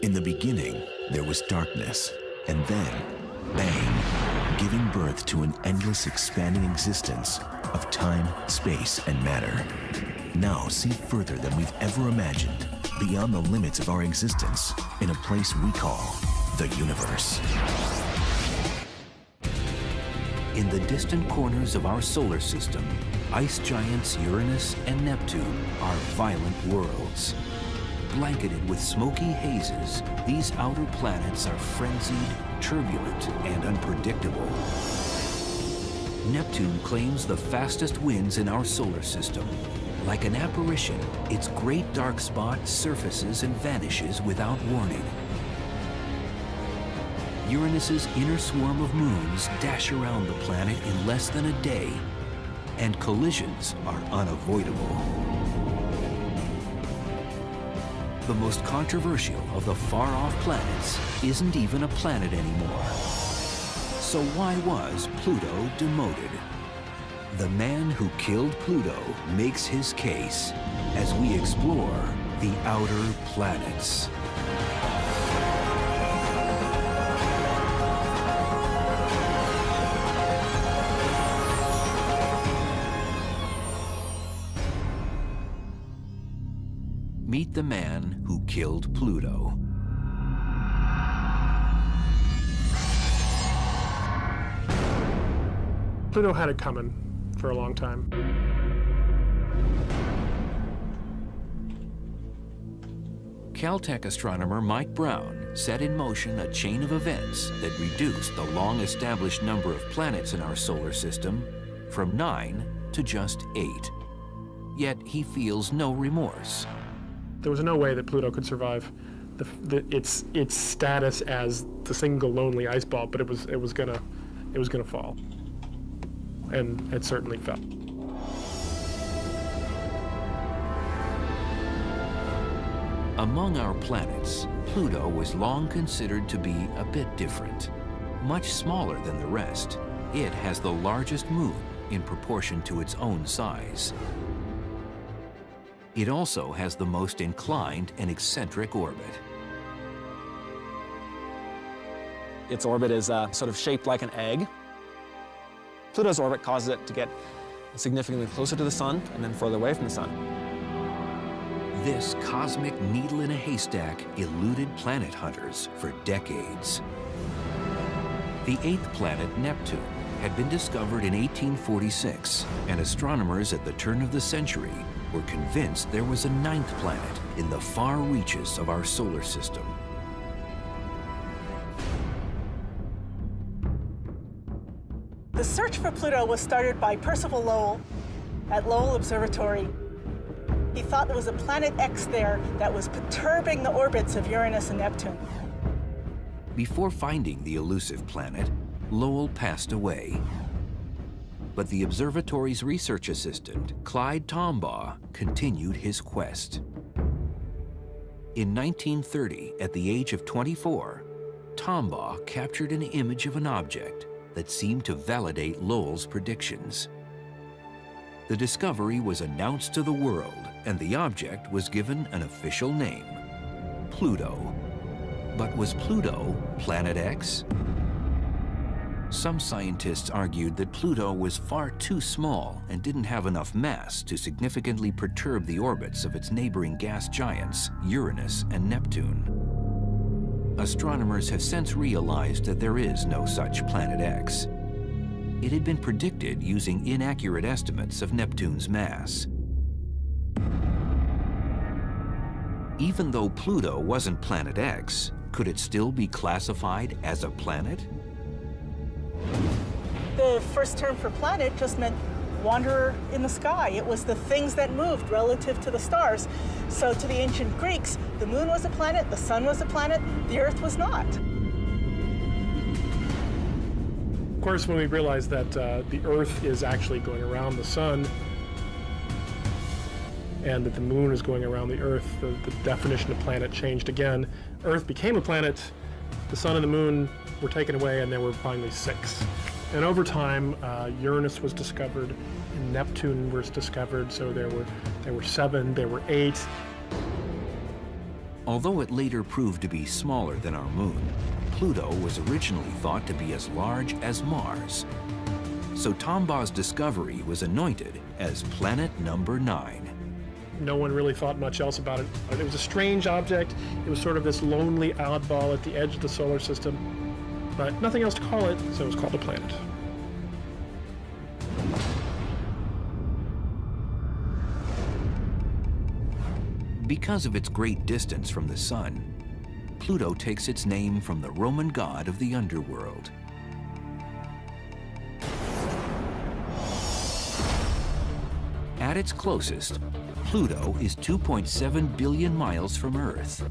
In the beginning, there was darkness, and then, bang, giving birth to an endless expanding existence of time, space, and matter. Now see further than we've ever imagined, beyond the limits of our existence, in a place we call the universe. In the distant corners of our solar system, ice giants Uranus and Neptune are violent worlds. Blanketed with smoky hazes, these outer planets are frenzied, turbulent, and unpredictable. Neptune claims the fastest winds in our solar system. Like an apparition, its great dark spot surfaces and vanishes without warning. Uranus's inner swarm of moons dash around the planet in less than a day, and collisions are unavoidable. The most controversial of the far-off planets isn't even a planet anymore. So why was Pluto demoted? The man who killed Pluto makes his case as we explore the outer planets. Meet the man who killed Pluto. Pluto had it coming for a long time. Caltech astronomer Mike Brown set in motion a chain of events that reduced the long-established number of planets in our solar system from 9 to just 8. Yet he feels no remorse. There was no way that Pluto could survive its status as the single lonely ice ball, but it was gonna fall, and it certainly fell. Among our planets, Pluto was long considered to be a bit different. Much smaller than the rest, it has the largest moon in proportion to its own size. It also has the most inclined and eccentric orbit. Its orbit is sort of shaped like an egg. Pluto's orbit causes it to get significantly closer to the sun and then further away from the sun. This cosmic needle in a haystack eluded planet hunters for decades. The 8th planet, Neptune, had been discovered in 1846, and astronomers at the turn of the century were convinced there was a 9th planet in the far reaches of our solar system. The search for Pluto was started by Percival Lowell at Lowell Observatory. He thought there was a planet X there that was perturbing the orbits of Uranus and Neptune. Before finding the elusive planet, Lowell passed away. But the observatory's research assistant, Clyde Tombaugh, continued his quest. In 1930, at the age of 24, Tombaugh captured an image of an object that seemed to validate Lowell's predictions. The discovery was announced to the world, and the object was given an official name, Pluto. But was Pluto Planet X? Some scientists argued that Pluto was far too small and didn't have enough mass to significantly perturb the orbits of its neighboring gas giants, Uranus and Neptune. Astronomers have since realized that there is no such Planet X. It had been predicted using inaccurate estimates of Neptune's mass. Even though Pluto wasn't Planet X, could it still be classified as a planet? The first term for planet just meant wanderer in the sky. It was the things that moved relative to the stars. So to the ancient Greeks, the moon was a planet, the sun was a planet, the earth was not. Of course, when we realized that the earth is actually going around the sun and that the moon is going around the earth, the definition of planet changed again. Earth became a planet, the sun and the moon were taken away, and there were finally 6. And over time, Uranus was discovered, and Neptune was discovered, so there were 7, there were 8. Although it later proved to be smaller than our moon, Pluto was originally thought to be as large as Mars. So Tombaugh's discovery was anointed as planet number 9. No one really thought much else about it. It was a strange object. It was sort of this lonely oddball at the edge of the solar system, but nothing else to call it, so it was called a planet. Because of its great distance from the Sun, Pluto takes its name from the Roman god of the underworld. At its closest, Pluto is 2.7 billion miles from Earth.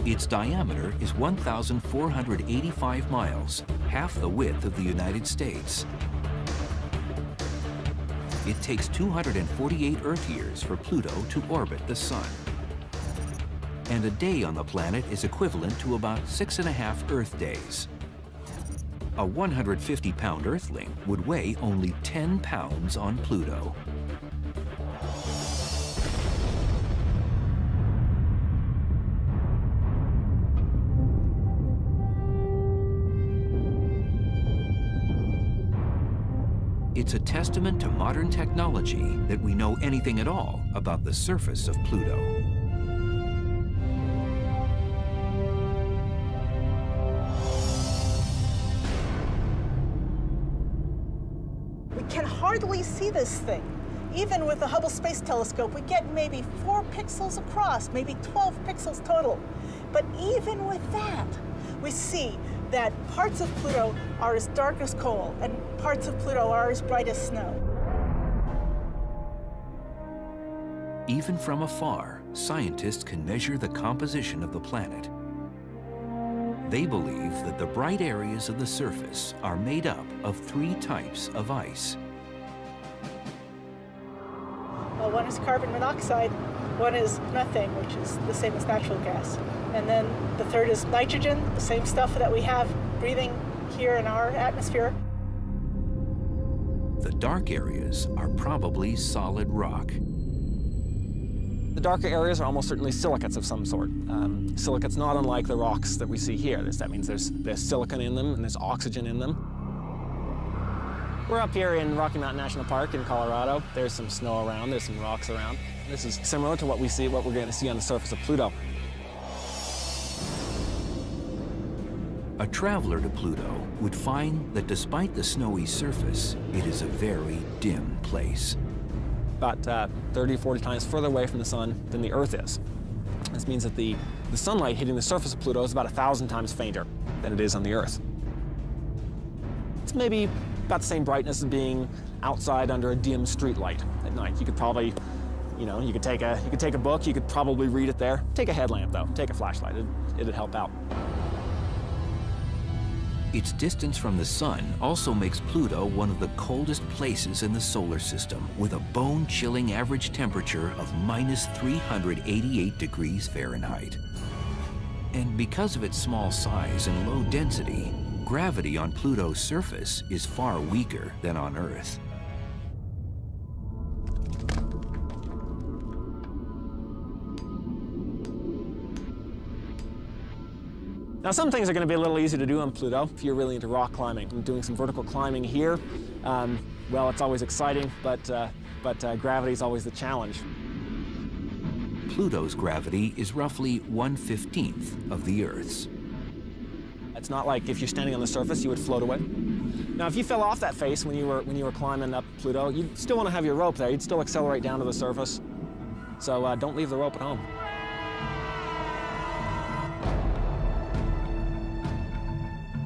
Its diameter is 1,485 miles, half the width of the United States. It takes 248 Earth years for Pluto to orbit the Sun. And a day on the planet is equivalent to about 6.5 Earth days. A 150-pound Earthling would weigh only 10 pounds on Pluto. It's a testament to modern technology that we know anything at all about the surface of Pluto. We can hardly see this thing. Even with the Hubble Space Telescope, we get maybe 4 pixels across, maybe 12 pixels total. But even with that, we see that parts of Pluto are as dark as coal and parts of Pluto are as bright as snow. Even from afar, scientists can measure the composition of the planet. They believe that the bright areas of the surface are made up of 3 types of ice. Well, one is carbon monoxide, one is methane, which is the same as natural gas. And then the third is nitrogen, the same stuff that we have breathing here in our atmosphere. The dark areas are probably solid rock. The darker areas are almost certainly silicates of some sort. Silicates not unlike the rocks that we see here. That means there's silicon in them and there's oxygen in them. We're up here in Rocky Mountain National Park in Colorado. There's some snow around, there's some rocks around. This is similar to what we're going to see on the surface of Pluto. A traveler to Pluto would find that despite the snowy surface, it is a very dim place. About 30 or 40 times further away from the sun than the Earth is. This means that the sunlight hitting the surface of Pluto is about 1,000 times fainter than it is on the Earth. It's maybe about the same brightness as being outside under a dim street light at night. You could probably, you could take a book, you could probably read it there. Take a headlamp though, take a flashlight, it'd help out. Its distance from the sun also makes Pluto one of the coldest places in the solar system, with a bone-chilling average temperature of minus 388 degrees Fahrenheit. And because of its small size and low density, gravity on Pluto's surface is far weaker than on Earth. Now, some things are going to be a little easy to do on Pluto if you're really into rock climbing. I'm doing some vertical climbing here. Well, it's always exciting, but gravity is always the challenge. Pluto's gravity is roughly 1/15 of the Earth's. It's not like if you're standing on the surface, you would float away. Now, if you fell off that face when you were climbing up Pluto, you'd still want to have your rope there. You'd still accelerate down to the surface. So don't leave the rope at home.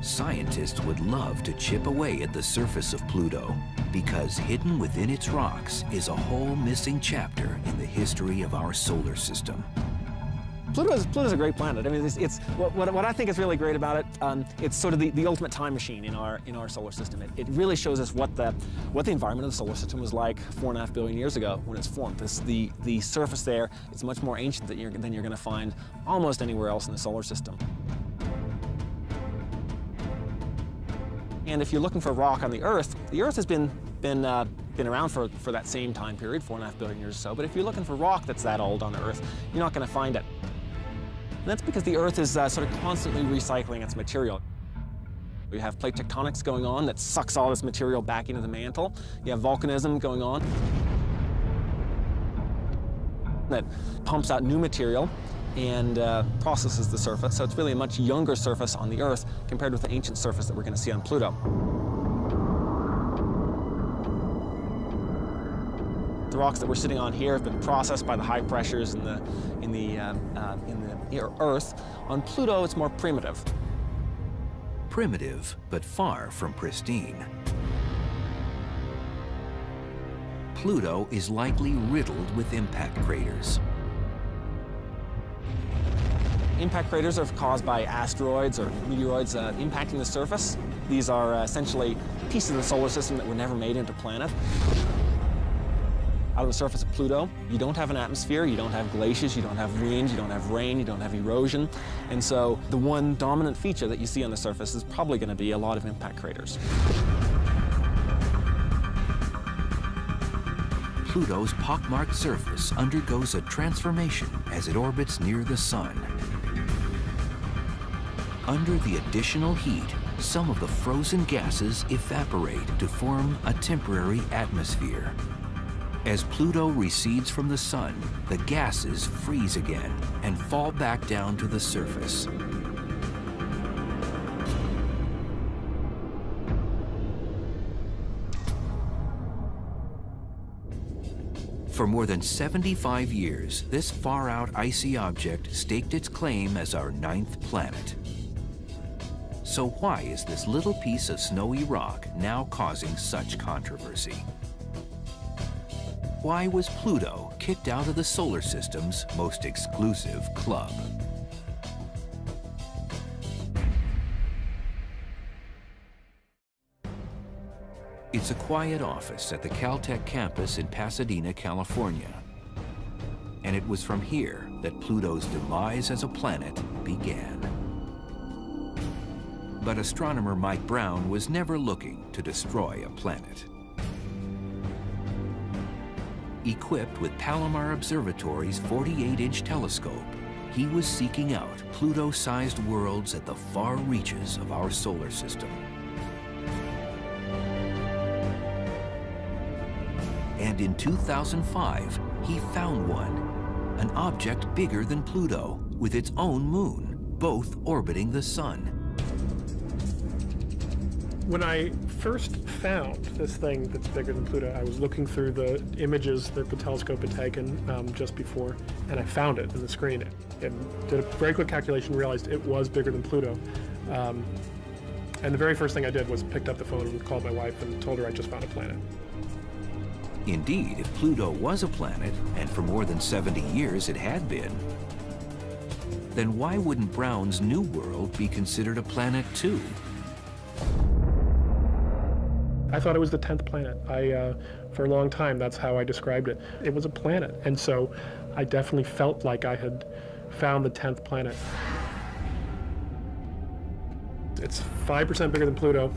Scientists would love to chip away at the surface of Pluto because hidden within its rocks is a whole missing chapter in the history of our solar system. Pluto's a great planet. I mean, it's what I think is really great about it. It's sort of the ultimate time machine in our solar system. It really shows us what the environment of the solar system was like 4.5 billion years ago when it's formed. The surface there is much more ancient than you're going to find almost anywhere else in the solar system. And if you're looking for rock on the Earth has been around for that same time period, 4.5 billion years or so. But if you're looking for rock that's that old on the Earth, you're not going to find it. And that's because the Earth is sort of constantly recycling its material. You have plate tectonics going on that sucks all this material back into the mantle. You have volcanism going on that pumps out new material and processes the surface. So it's really a much younger surface on the Earth compared with the ancient surface that we're going to see on Pluto. The rocks that we're sitting on here have been processed by the high pressures in the Earth. On Pluto, it's more primitive. Primitive, but far from pristine. Pluto is likely riddled with impact craters. Impact craters are caused by asteroids or meteoroids impacting the surface. These are essentially pieces of the solar system that were never made into planet. Out on the surface of Pluto, you don't have an atmosphere, you don't have glaciers, you don't have winds, you don't have rain, you don't have erosion. And so the one dominant feature that you see on the surface is probably going to be a lot of impact craters. Pluto's pockmarked surface undergoes a transformation as it orbits near the Sun. Under the additional heat, some of the frozen gases evaporate to form a temporary atmosphere. As Pluto recedes from the Sun, the gases freeze again and fall back down to the surface. For more than 75 years, this far-out icy object staked its claim as our 9th planet. So why is this little piece of snowy rock now causing such controversy? Why was Pluto kicked out of the solar system's most exclusive club? It's a quiet office at the Caltech campus in Pasadena, California. And it was from here that Pluto's demise as a planet began. But astronomer Mike Brown was never looking to destroy a planet. Equipped with Palomar Observatory's 48-inch telescope, he was seeking out Pluto-sized worlds at the far reaches of our solar system. And in 2005, he found one, an object bigger than Pluto, with its own moon, both orbiting the Sun. When I first found this thing that's bigger than Pluto, I was looking through the images that the telescope had taken just before, and I found it in the screen. And did a very quick calculation, realized it was bigger than Pluto. And the very first thing I did was picked up the phone and called my wife and told her I just found a planet. Indeed, if Pluto was a planet, and for more than 70 years it had been, then why wouldn't Brown's new world be considered a planet too? I thought it was the 10th planet. For a long time, that's how I described it. It was a planet, and so I definitely felt like I had found the 10th planet. It's 5% bigger than Pluto.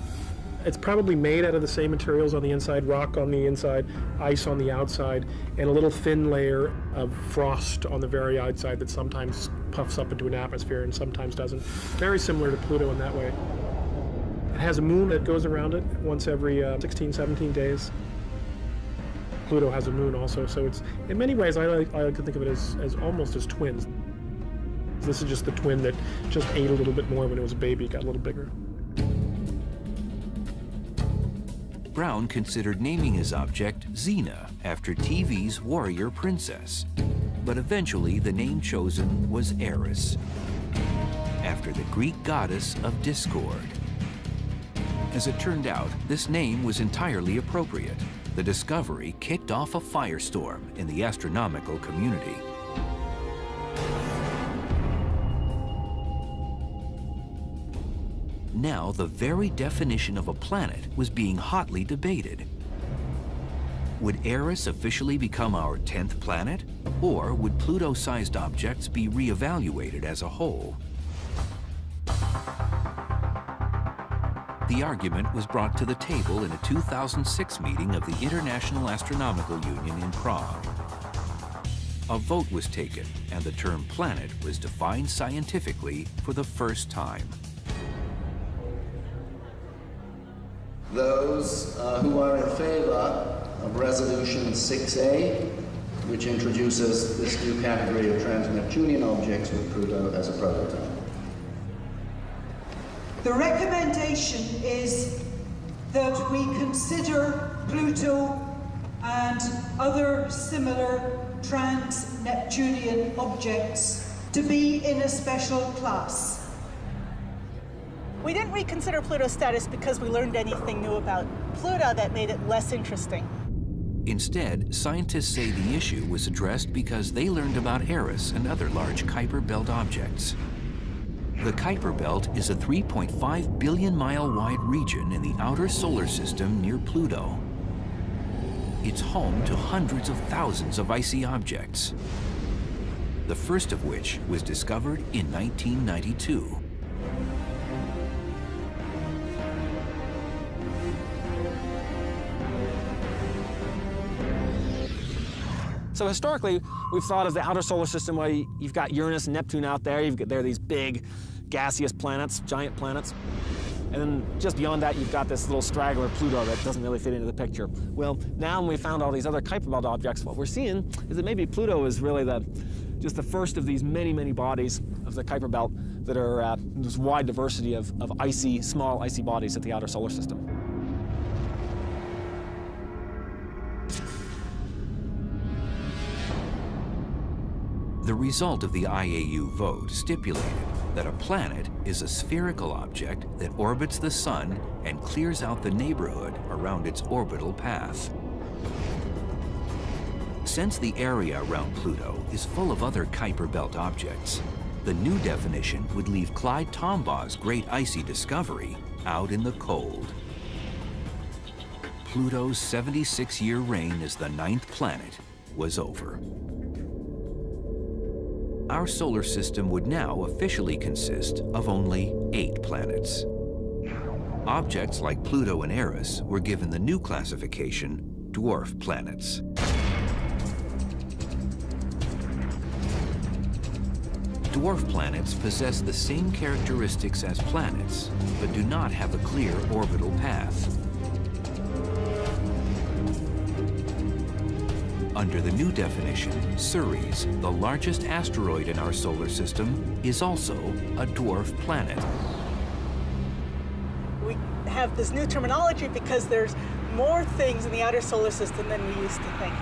It's probably made out of the same materials on the inside, rock on the inside, ice on the outside, and a little thin layer of frost on the very outside that sometimes puffs up into an atmosphere and sometimes doesn't. Very similar to Pluto in that way. It has a moon that goes around it once every 16, 17 days. Pluto has a moon also, so it's, in many ways, I like to think of it as almost as twins. This is just the twin that just ate a little bit more when it was a baby, got a little bigger. Brown considered naming his object Xena after TV's warrior princess, but eventually the name chosen was Eris, after the Greek goddess of discord. As it turned out, this name was entirely appropriate. The discovery kicked off a firestorm in the astronomical community. Now, the very definition of a planet was being hotly debated. Would Eris officially become our 10th planet, or would Pluto-sized objects be reevaluated as a whole? The argument was brought to the table in a 2006 meeting of the International Astronomical Union in Prague. a vote was taken and the term planet was defined scientifically for the first time. Those who are in favor of Resolution 6A, which introduces this new category of trans-Neptunian objects with Pluto as a prototype. The recommendation is that we consider Pluto and other similar trans-Neptunian objects to be in a special class. We didn't reconsider Pluto's status because we learned anything new about Pluto that made it less interesting. Instead, scientists say the issue was addressed because they learned about Eris and other large Kuiper Belt objects. The Kuiper Belt is a 3.5 billion mile wide region in the outer solar system near Pluto. It's home to hundreds of thousands of icy objects, the first of which was discovered in 1992. So historically, we've thought of the outer solar system where you've got Uranus and Neptune out there. There are these big gaseous planets, giant planets. And then just beyond that, you've got this little straggler Pluto that doesn't really fit into the picture. Well, now when we found all these other Kuiper Belt objects, what we're seeing is that maybe Pluto is really just the first of these many, many bodies of the Kuiper Belt that are this wide diversity of small icy bodies at the outer solar system. The result of the IAU vote stipulated that a planet is a spherical object that orbits the sun and clears out the neighborhood around its orbital path. Since the area around Pluto is full of other Kuiper Belt objects, the new definition would leave Clyde Tombaugh's great icy discovery out in the cold. Pluto's 76-year reign as the 9th planet was over. Our solar system would now officially consist of only 8 planets. Objects like Pluto and Eris were given the new classification, dwarf planets. Dwarf planets possess the same characteristics as planets, but do not have a clear orbital path. Under the new definition, Ceres, the largest asteroid in our solar system, is also a dwarf planet. We have this new terminology because there's more things in the outer solar system than we used to think.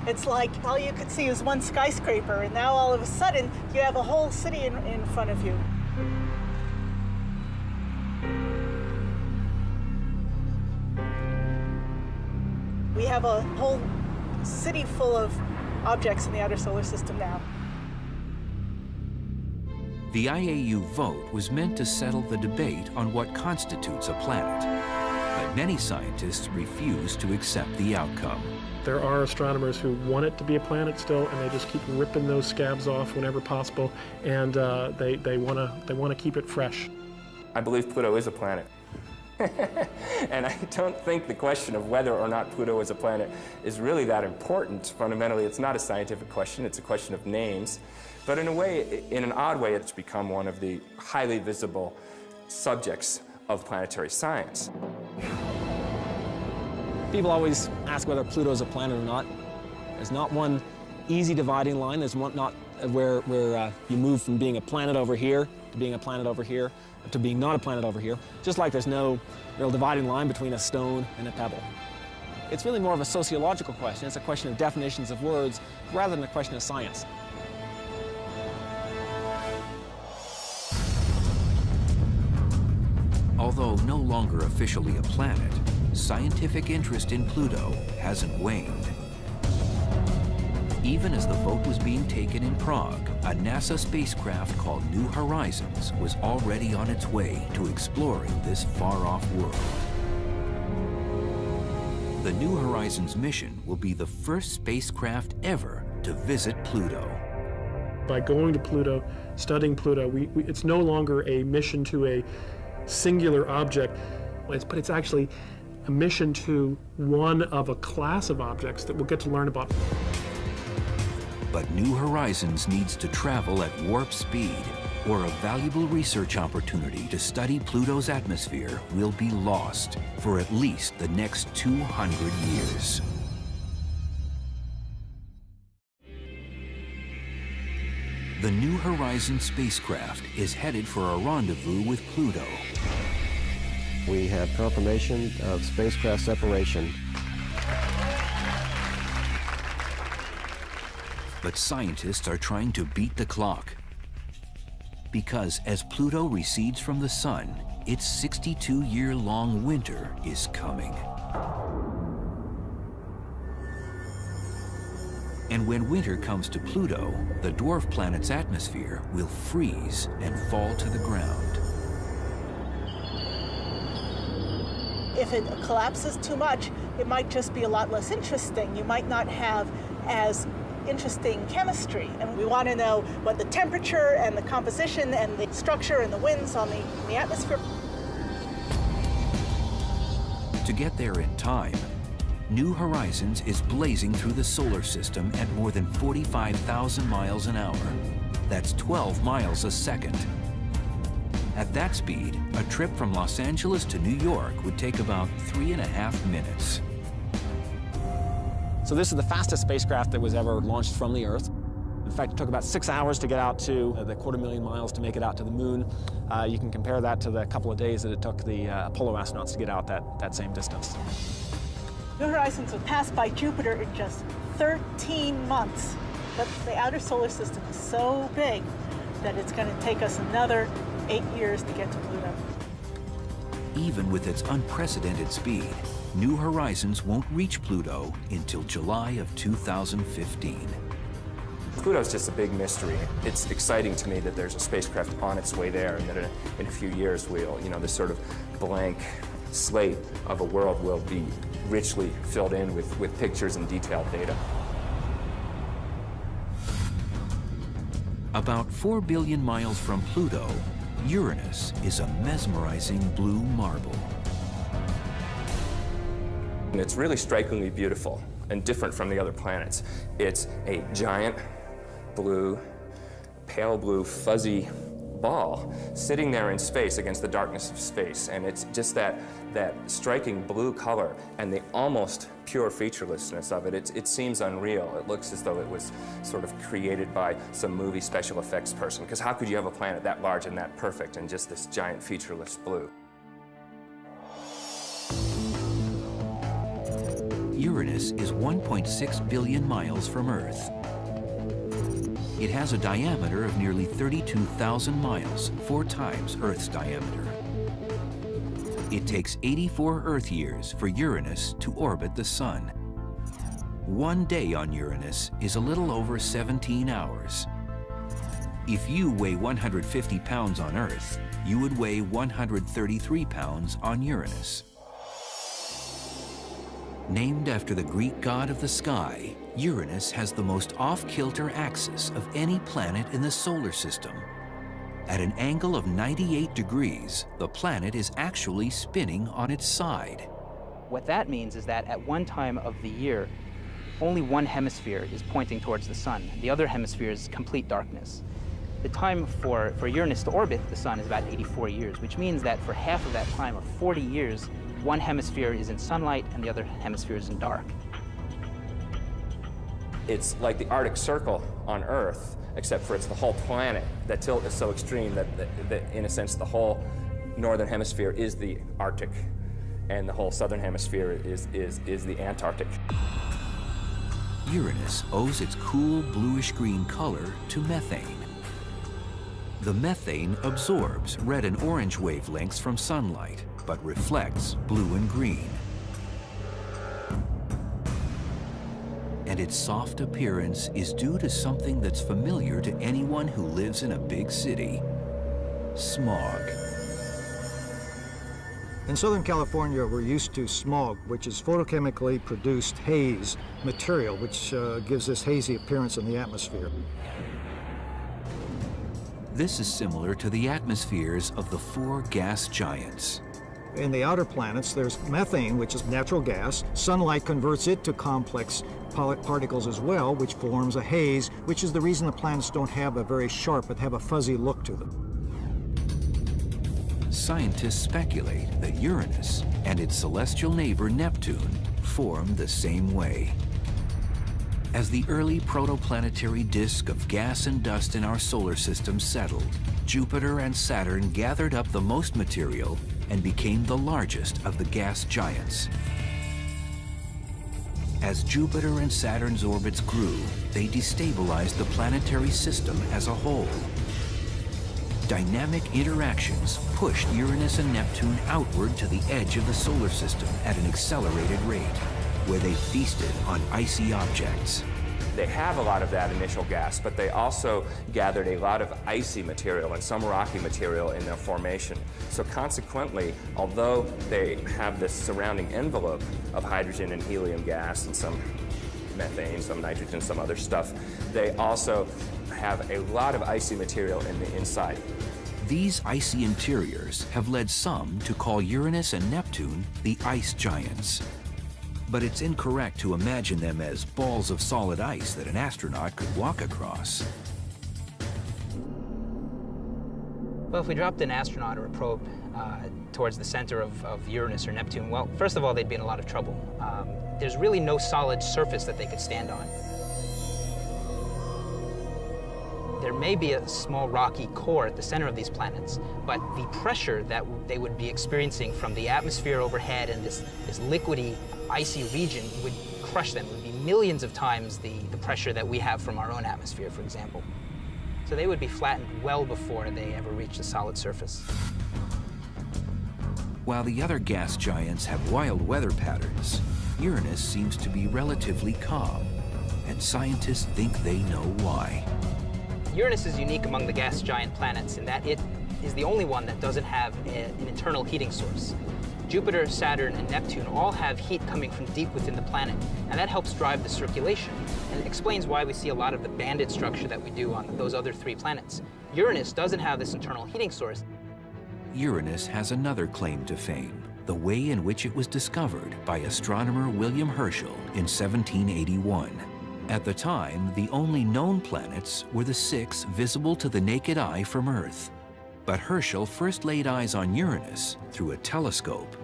It's like all you could see was one skyscraper, and now all of a sudden you have a whole city in front of you. We have a whole city full of objects in the outer solar system now. The IAU vote was meant to settle the debate on what constitutes a planet, but many scientists refuse to accept the outcome. There are astronomers who want it to be a planet still, and they just keep ripping those scabs off whenever possible, and they want to keep it fresh. I believe Pluto is a planet. And I don't think the question of whether or not Pluto is a planet is really that important. Fundamentally, it's not a scientific question, it's a question of names. But in a way, in an odd way, it's become one of the highly visible subjects of planetary science. People always ask whether Pluto is a planet or not. There's not one easy dividing line. There's not where you move from being a planet over here to being a planet over here to being not a planet over here, just like there's no real dividing line between a stone and a pebble. It's really more of a sociological question. It's a question of definitions of words rather than a question of science. Although no longer officially a planet, scientific interest in Pluto hasn't waned. Even as the vote was being taken in Prague, a NASA spacecraft called New Horizons was already on its way to exploring this far-off world. The New Horizons mission will be the first spacecraft ever to visit Pluto. By going to Pluto, studying Pluto, it's no longer a mission to a singular object, but it's actually a mission to one of a class of objects that we'll get to learn about. But New Horizons needs to travel at warp speed, or a valuable research opportunity to study Pluto's atmosphere will be lost for at least the next 200 years. The New Horizons spacecraft is headed for a rendezvous with Pluto. We have confirmation of spacecraft separation. But scientists are trying to beat the clock. Because as Pluto recedes from the sun, its 62-year-long winter is coming. And when winter comes to Pluto, the dwarf planet's atmosphere will freeze and fall to the ground. If it collapses too much, it might just be a lot less interesting. You might not have as interesting chemistry. And we want to know what the temperature and the composition and the structure and the winds on the atmosphere. To get there in time, New Horizons is blazing through the solar system at more than 45,000 miles an hour. That's 12 miles a second. At that speed, a trip from Los Angeles to New York would take about 3.5 minutes. So this is the fastest spacecraft that was ever launched from the Earth. In fact, it took about 6 hours to get out to the 250,000 miles to make it out to the moon. You can compare that to the couple of days that it took the Apollo astronauts to get out that same distance. New Horizons would pass by Jupiter in just 13 months. But the outer solar system is so big that it's going to take us another 8 years to get to Pluto. Even with its unprecedented speed, New Horizons won't reach Pluto until July of 2015. Pluto's just a big mystery. It's exciting to me that there's a spacecraft on its way there, and that in a few years we'll, this sort of blank slate of a world will be richly filled in with pictures and detailed data. About 4 billion miles from Pluto, Uranus is a mesmerizing blue marble. And it's really strikingly beautiful and different from the other planets. It's a giant blue, pale blue, fuzzy ball sitting there in space against the darkness of space. And it's just that striking blue color and the almost pure featurelessness of it. It seems unreal. It looks as though it was sort of created by some movie special effects person. Because how could you have a planet that large and that perfect and just this giant featureless blue? Uranus is 1.6 billion miles from Earth. It has a diameter of nearly 32,000 miles, 4 times Earth's diameter. It takes 84 Earth years for Uranus to orbit the Sun. 1 day on Uranus is a little over 17 hours. If you weigh 150 pounds on Earth, you would weigh 133 pounds on Uranus. Named after the Greek god of the sky, Uranus has the most off-kilter axis of any planet in the solar system. At an angle of 98 degrees, the planet is actually spinning on its side. What that means is that at one time of the year, only one hemisphere is pointing towards the sun. The other hemisphere is complete darkness. The time for Uranus to orbit the sun is about 84 years, which means that for half of that time, or 40 years, one hemisphere is in sunlight and the other hemisphere is in dark. It's like the Arctic Circle on Earth, except for it's the whole planet. That tilt is so extreme that in a sense, the whole northern hemisphere is the Arctic, and the whole southern hemisphere is the Antarctic. Uranus owes its cool bluish-green color to methane. The methane absorbs red and orange wavelengths from sunlight, but reflects blue and green. And its soft appearance is due to something that's familiar to anyone who lives in a big city: smog. In Southern California, we're used to smog, which is photochemically produced haze material, which gives this hazy appearance in the atmosphere. This is similar to the atmospheres of the 4 gas giants. In the outer planets, there's methane, which is natural gas. Sunlight converts it to complex particles as well, which forms a haze, which is the reason the planets don't have a very sharp, but have a fuzzy look to them. Scientists speculate that Uranus and its celestial neighbor Neptune formed the same way. As the early protoplanetary disk of gas and dust in our solar system settled, Jupiter and Saturn gathered up the most material and became the largest of the gas giants. As Jupiter and Saturn's orbits grew, they destabilized the planetary system as a whole. Dynamic interactions pushed Uranus and Neptune outward to the edge of the solar system at an accelerated rate, where they feasted on icy objects. They have a lot of that initial gas, but they also gathered a lot of icy material and some rocky material in their formation. So consequently, although they have this surrounding envelope of hydrogen and helium gas and some methane, some nitrogen, some other stuff, they also have a lot of icy material in the inside. These icy interiors have led some to call Uranus and Neptune the ice giants. But it's incorrect to imagine them as balls of solid ice that an astronaut could walk across. Well, if we dropped an astronaut or a probe towards the center of Uranus or Neptune, well, first of all, they'd be in a lot of trouble. There's really no solid surface that they could stand on. There may be a small rocky core at the center of these planets, but the pressure that they would be experiencing from the atmosphere overhead and this liquidy, icy region would crush them. It would be millions of times the pressure that we have from our own atmosphere, for example. So they would be flattened well before they ever reach the solid surface. While the other gas giants have wild weather patterns, Uranus seems to be relatively calm, and scientists think they know why. Uranus is unique among the gas giant planets in that it is the only one that doesn't have an internal heating source. Jupiter, Saturn, and Neptune all have heat coming from deep within the planet, and that helps drive the circulation, and it explains why we see a lot of the banded structure that we do on those other three planets. Uranus doesn't have this internal heating source. Uranus has another claim to fame, the way in which it was discovered by astronomer William Herschel in 1781. At the time, the only known planets were the 6 visible to the naked eye from Earth. But Herschel first laid eyes on Uranus through a telescope.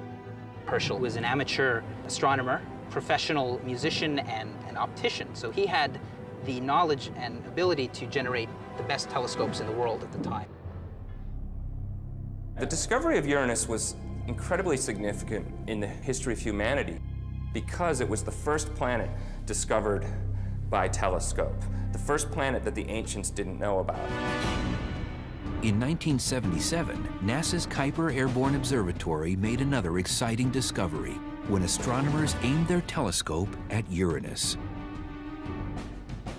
Herschel was an amateur astronomer, professional musician, and an optician, so he had the knowledge and ability to generate the best telescopes in the world at the time. The discovery of Uranus was incredibly significant in the history of humanity because it was the first planet discovered by telescope, the first planet that the ancients didn't know about. In 1977, NASA's Kuiper Airborne Observatory made another exciting discovery when astronomers aimed their telescope at Uranus.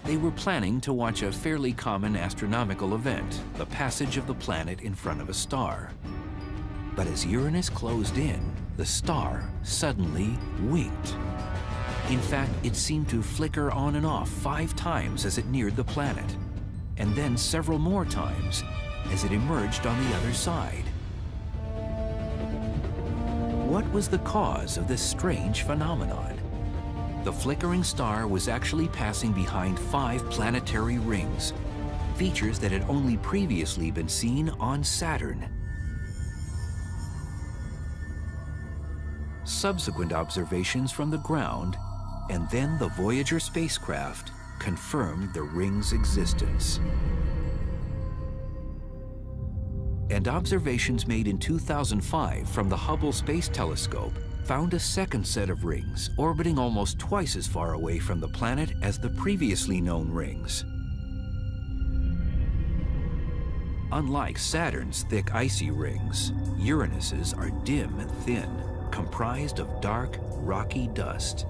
They were planning to watch a fairly common astronomical event, the passage of the planet in front of a star. But as Uranus closed in, the star suddenly winked. In fact, it seemed to flicker on and off 5 times as it neared the planet, and then several more times as it emerged on the other side. What was the cause of this strange phenomenon? The flickering star was actually passing behind 5 planetary rings, features that had only previously been seen on Saturn. Subsequent observations from the ground and then the Voyager spacecraft confirmed the ring's existence. And observations made in 2005 from the Hubble Space Telescope found a second set of rings orbiting almost twice as far away from the planet as the previously known rings. Unlike Saturn's thick icy rings, Uranus's are dim and thin, comprised of dark, rocky dust.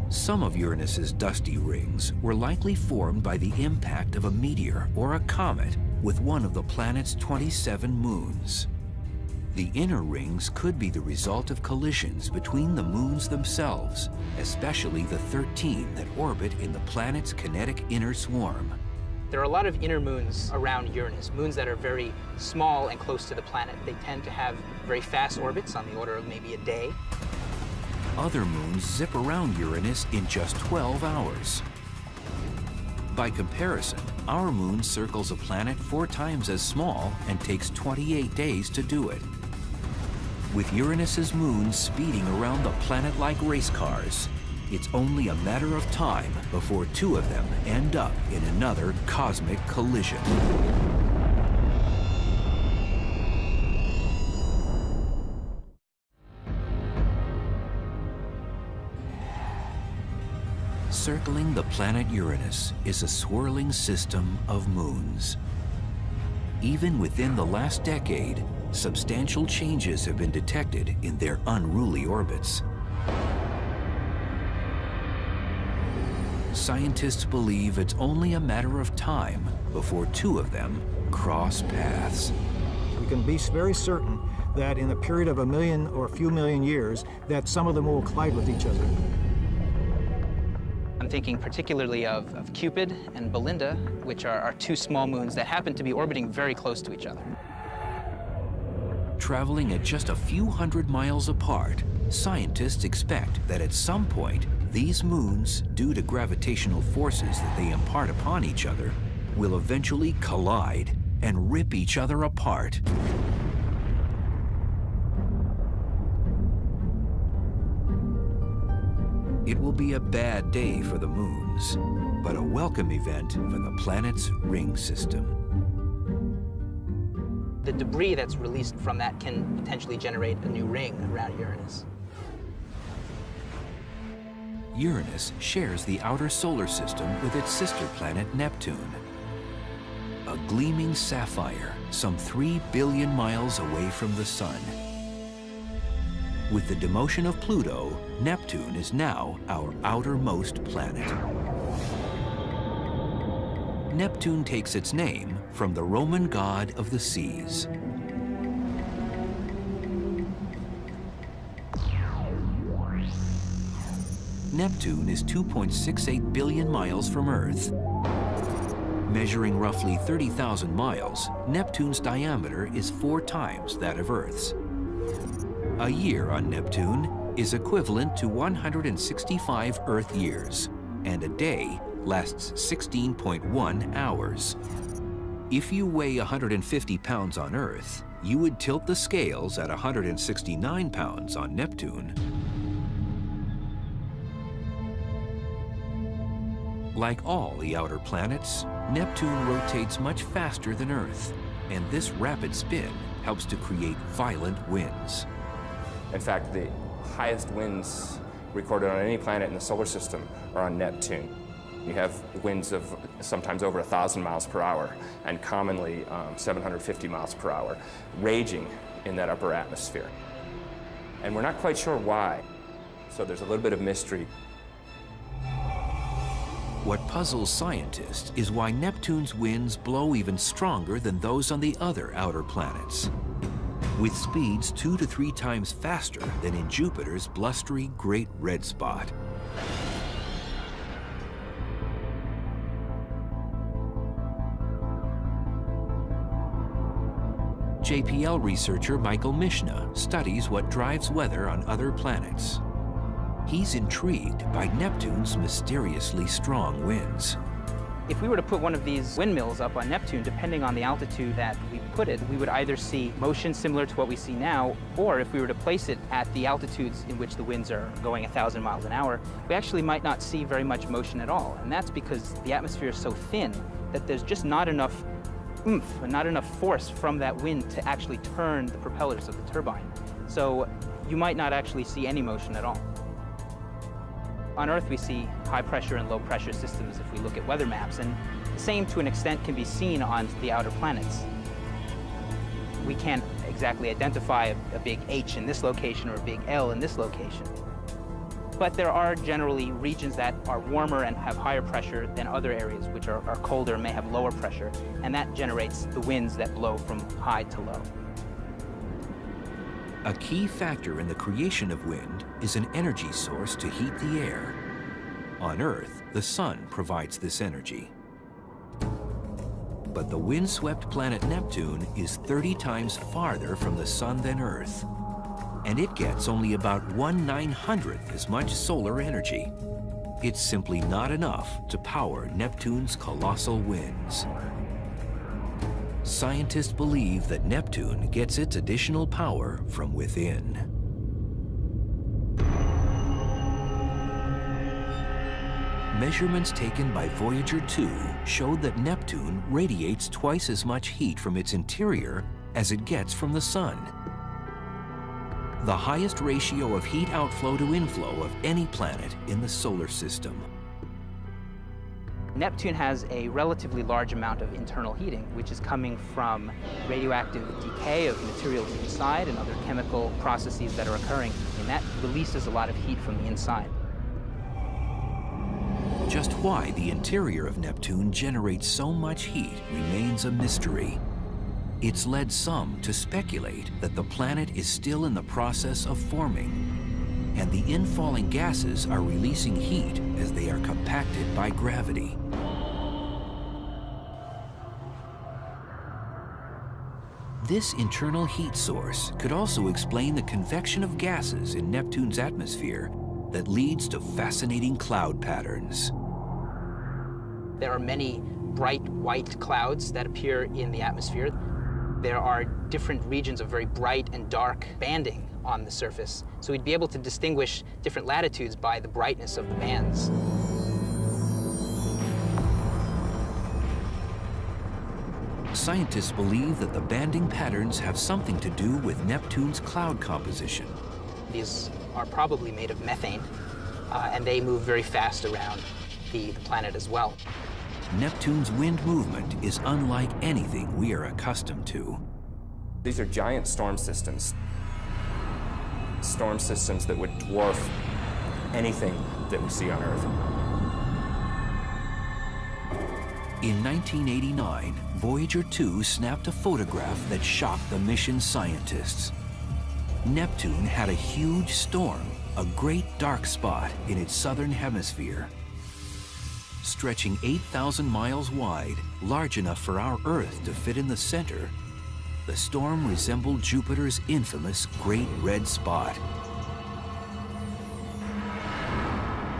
Some of Uranus's dusty rings were likely formed by the impact of a meteor or a comet with one of the planet's 27 moons. The inner rings could be the result of collisions between the moons themselves, especially the 13 that orbit in the planet's kinetic inner swarm. There are a lot of inner moons around Uranus, moons that are very small and close to the planet. They tend to have very fast orbits on the order of maybe a day. Other moons zip around Uranus in just 12 hours. By comparison, our moon circles a planet 4 times as small and takes 28 days to do it. With Uranus's moons speeding around the planet like race cars, it's only a matter of time before 2 of them end up in another cosmic collision. Circling the planet Uranus is a swirling system of moons. Even within the last decade, substantial changes have been detected in their unruly orbits. Scientists believe it's only a matter of time before 2 of them cross paths. We can be very certain that in a period of a million or a few million years, that some of them will collide with each other. I'm thinking particularly of Cupid and Belinda, which are 2 small moons that happen to be orbiting very close to each other. Traveling at just a few hundred miles apart, scientists expect that at some point, these moons, due to gravitational forces that they impart upon each other, will eventually collide and rip each other apart. It will be a bad day for the moons, but a welcome event for the planet's ring system. The debris that's released from that can potentially generate a new ring around Uranus. Uranus shares the outer solar system with its sister planet Neptune. A gleaming sapphire some 3 billion miles away from the Sun. With the demotion of Pluto, Neptune is now our outermost planet. Neptune takes its name from the Roman god of the seas. Neptune is 2.68 billion miles from Earth. Measuring roughly 30,000 miles, Neptune's diameter is 4 times that of Earth's. A year on Neptune is equivalent to 165 Earth years, and a day lasts 16.1 hours. If you weigh 150 pounds on Earth, you would tilt the scales at 169 pounds on Neptune. Like all the outer planets, Neptune rotates much faster than Earth, and this rapid spin helps to create violent winds. In fact, the highest winds recorded on any planet in the solar system are on Neptune. You have winds of sometimes over 1,000 miles per hour, and commonly 750 miles per hour, raging in that upper atmosphere. And we're not quite sure why, so there's a little bit of mystery. What puzzles scientists is why Neptune's winds blow even stronger than those on the other outer planets, with speeds 2 to 3 times faster than in Jupiter's blustery Great Red Spot. JPL researcher Michael Mishna studies what drives weather on other planets. He's intrigued by Neptune's mysteriously strong winds. If we were to put one of these windmills up on Neptune, depending on the altitude that we put it, we would either see motion similar to what we see now, or if we were to place it at the altitudes in which the winds are going 1,000 miles an hour, we actually might not see very much motion at all. And that's because the atmosphere is so thin that there's just not enough oomph and not enough force from that wind to actually turn the propellers of the turbine. So you might not actually see any motion at all. On Earth, we see high pressure and low pressure systems if we look at weather maps, and the same to an extent can be seen on the outer planets. We can't exactly identify a big H in this location or a big L in this location. But there are generally regions that are warmer and have higher pressure than other areas which are colder and may have lower pressure, and that generates the winds that blow from high to low. A key factor in the creation of wind is an energy source to heat the air. On Earth, the sun provides this energy. But the windswept planet Neptune is 30 times farther from the sun than Earth, and it gets only about 1/900th as much solar energy. It's simply not enough to power Neptune's colossal winds. Scientists believe that Neptune gets its additional power from within. Measurements taken by Voyager 2 showed that Neptune radiates twice as much heat from its interior as it gets from the sun. The highest ratio of heat outflow to inflow of any planet in the solar system. Neptune has a relatively large amount of internal heating, which is coming from radioactive decay of materials inside and other chemical processes that are occurring, and that releases a lot of heat from the inside. Just why the interior of Neptune generates so much heat remains a mystery. It's led some to speculate that the planet is still in the process of forming, and the infalling gases are releasing heat as they are compacted by gravity. This internal heat source could also explain the convection of gases in Neptune's atmosphere that leads to fascinating cloud patterns. There are many bright white clouds that appear in the atmosphere. There are different regions of very bright and dark banding on the surface, so we'd be able to distinguish different latitudes by the brightness of the bands. Scientists believe that the banding patterns have something to do with Neptune's cloud composition. These are probably made of methane, and they move very fast around the planet as well. Neptune's wind movement is unlike anything we are accustomed to. These are giant storm systems that would dwarf anything that we see on Earth. In 1989, Voyager 2 snapped a photograph that shocked the mission scientists. Neptune had a huge storm, a great dark spot in its southern hemisphere. Stretching 8,000 miles wide, large enough for our Earth to fit in the center, the storm resembled Jupiter's infamous Great Red Spot.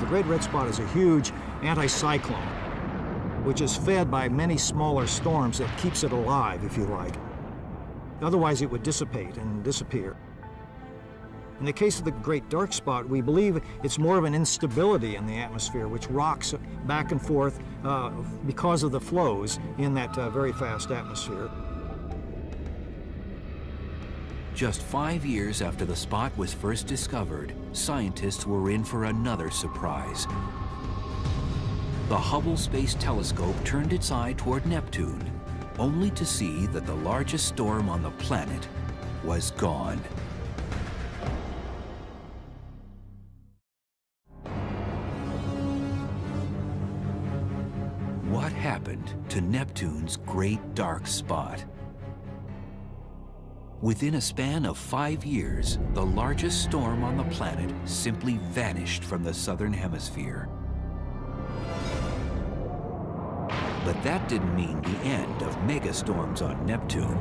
The Great Red Spot is a huge anticyclone, which is fed by many smaller storms that keeps it alive, if you like. Otherwise, it would dissipate and disappear. In the case of the Great Dark Spot, we believe it's more of an instability in the atmosphere, which rocks back and forth because of the flows in that very fast atmosphere. Just 5 years after the spot was first discovered, scientists were in for another surprise. The Hubble Space Telescope turned its eye toward Neptune, only to see that the largest storm on the planet was gone. What happened to Neptune's Great Dark Spot? Within a span of 5 years, the largest storm on the planet simply vanished from the southern hemisphere. But that didn't mean the end of megastorms on Neptune.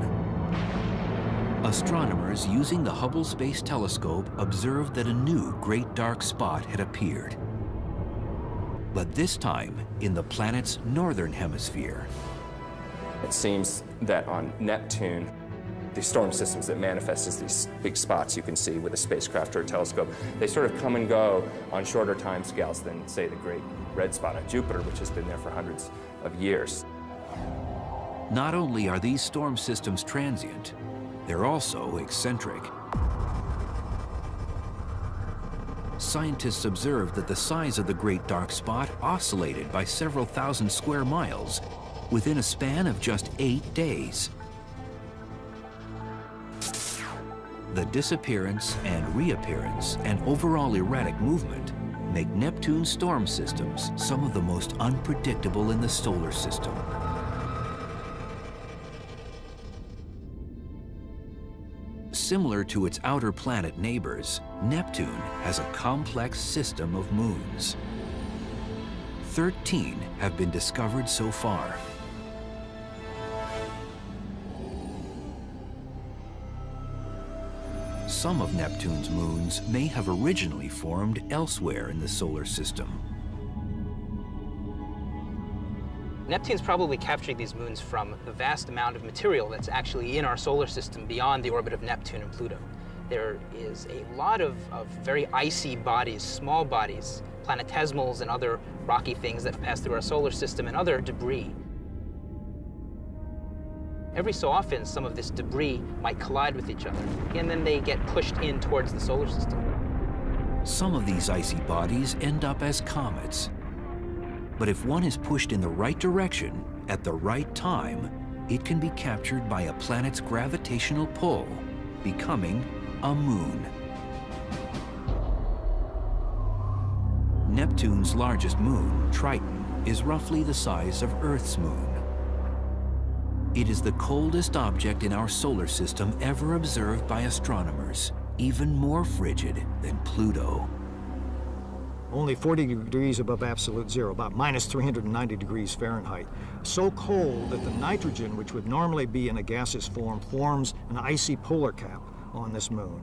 Astronomers using the Hubble Space Telescope observed that a new Great Dark Spot had appeared. But this time in the planet's northern hemisphere. It seems that on Neptune, the storm systems that manifest as these big spots you can see with a spacecraft or a telescope, they sort of come and go on shorter time scales than, say, the Great Red Spot on Jupiter, which has been there for hundreds of years. Not only are these storm systems transient, they're also eccentric. Scientists observed that the size of the Great Dark Spot oscillated by several thousand square miles within a span of just 8 days. The disappearance and reappearance and overall erratic movement make Neptune's storm systems some of the most unpredictable in the solar system. Similar to its outer planet neighbors, Neptune has a complex system of moons. 13 have been discovered so far. Some of Neptune's moons may have originally formed elsewhere in the solar system. Neptune's probably capturing these moons from the vast amount of material that's actually in our solar system beyond the orbit of Neptune and Pluto. There is a lot of very icy bodies, small bodies, planetesimals and other rocky things that pass through our solar system, and other debris. Every so often, some of this debris might collide with each other, and then they get pushed in towards the solar system. Some of these icy bodies end up as comets. But if one is pushed in the right direction at the right time, it can be captured by a planet's gravitational pull, becoming a moon. Neptune's largest moon, Triton, is roughly the size of Earth's moon. It is the coldest object in our solar system ever observed by astronomers, even more frigid than Pluto. Only 40 degrees above absolute zero, about minus 390 degrees Fahrenheit. So cold that the nitrogen, which would normally be in a gaseous form, forms an icy polar cap on this moon.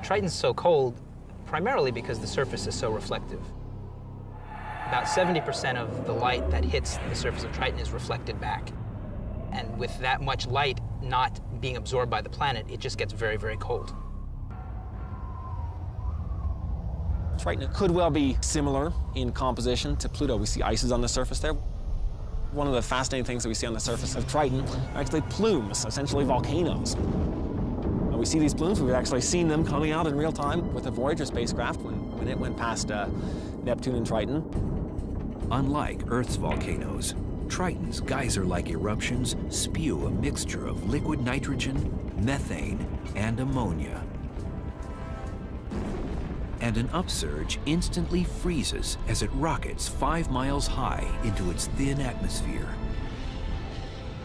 Triton's so cold primarily because the surface is so reflective. About 70% of the light that hits the surface of Triton is reflected back. And with that much light not being absorbed by the planet, it just gets very, very cold. Triton could well be similar in composition to Pluto. We see ices on the surface there. One of the fascinating things that we see on the surface of Triton are actually plumes, essentially volcanoes. And we see these plumes, we've actually seen them coming out in real time with the Voyager spacecraft when it went past Neptune and Triton. Unlike Earth's volcanoes, Triton's geyser-like eruptions spew a mixture of liquid nitrogen, methane, and ammonia. And an upsurge instantly freezes as it rockets 5 miles high into its thin atmosphere.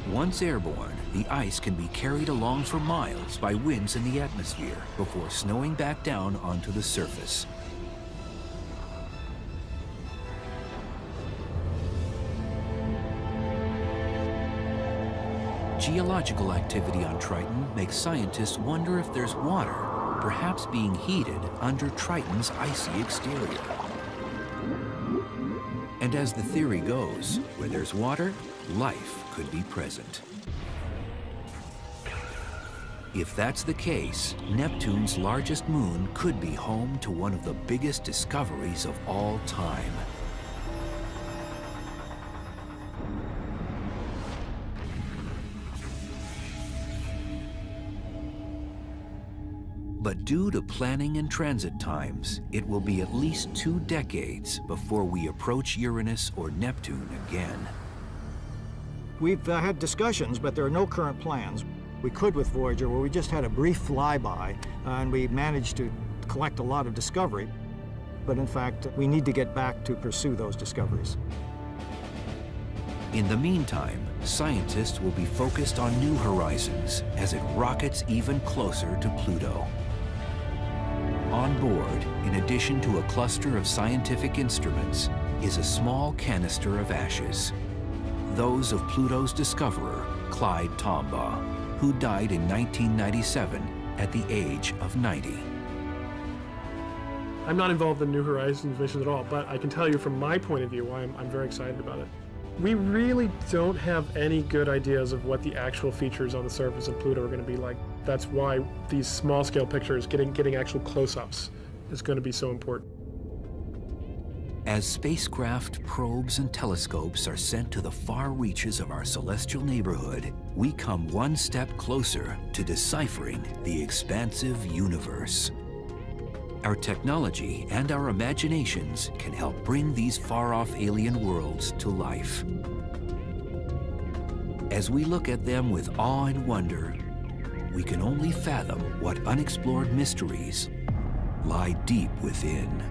Once airborne, the ice can be carried along for miles by winds in the atmosphere before snowing back down onto the surface. Geological activity on Triton makes scientists wonder if there's water, perhaps being heated under Triton's icy exterior. And as the theory goes, where there's water, life could be present. If that's the case, Neptune's largest moon could be home to one of the biggest discoveries of all time. But due to planning and transit times, it will be at least 2 decades before we approach Uranus or Neptune again. We've had discussions, but there are no current plans. We could with Voyager, where we just had a brief flyby, and we managed to collect a lot of discovery. But in fact, we need to get back to pursue those discoveries. In the meantime, scientists will be focused on New Horizons as it rockets even closer to Pluto. On board, in addition to a cluster of scientific instruments, is a small canister of ashes. Those of Pluto's discoverer, Clyde Tombaugh, who died in 1997 at the age of 90. I'm not involved in New Horizons missions at all, but I can tell you from my point of view why I'm very excited about it. We really don't have any good ideas of what the actual features on the surface of Pluto are going to be like. That's why these small-scale pictures, getting actual close-ups, is going to be so important. As spacecraft, probes, and telescopes are sent to the far reaches of our celestial neighborhood, we come one step closer to deciphering the expansive universe. Our technology and our imaginations can help bring these far-off alien worlds to life. As we look at them with awe and wonder, we can only fathom what unexplored mysteries lie deep within.